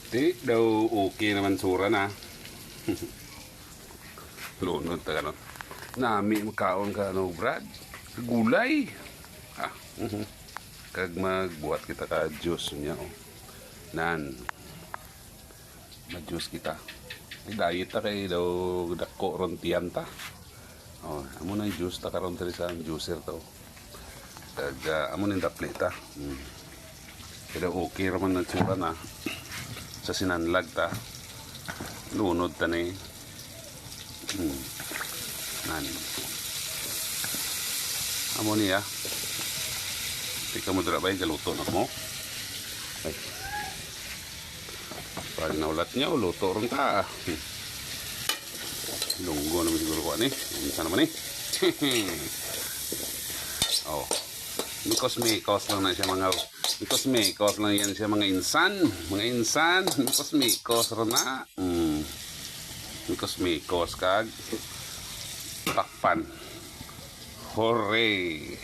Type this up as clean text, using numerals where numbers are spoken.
Di daw okay naman sura na. Lunod ta kanon. Nami makaon ka no Brad. Gulay. Ah, kag magbuhat kita ka juice niya oh. Nan. Mag-juice kita. Diet ta kay daw dako ron tiyan ta. Oh, amo na juice ta karon diri sa juicer to. Kag amo ning tapleta. Pero okay raman na tsura na. Sa sinanlag ta. Lunod ta ni. Nan. Amo niya. Tika mo dira ba galuto na mo? Ay. Pag naulat niya, luto ron ta. Lunggo naman siguro ko ni. Isa naman eh. Oh. Mikos-mikos lang na siya mga mikos-mikos lang yan siya mga insan. Mga insan, mikos-mikos ron na. Mikos-mikos kag takpan. Hooray!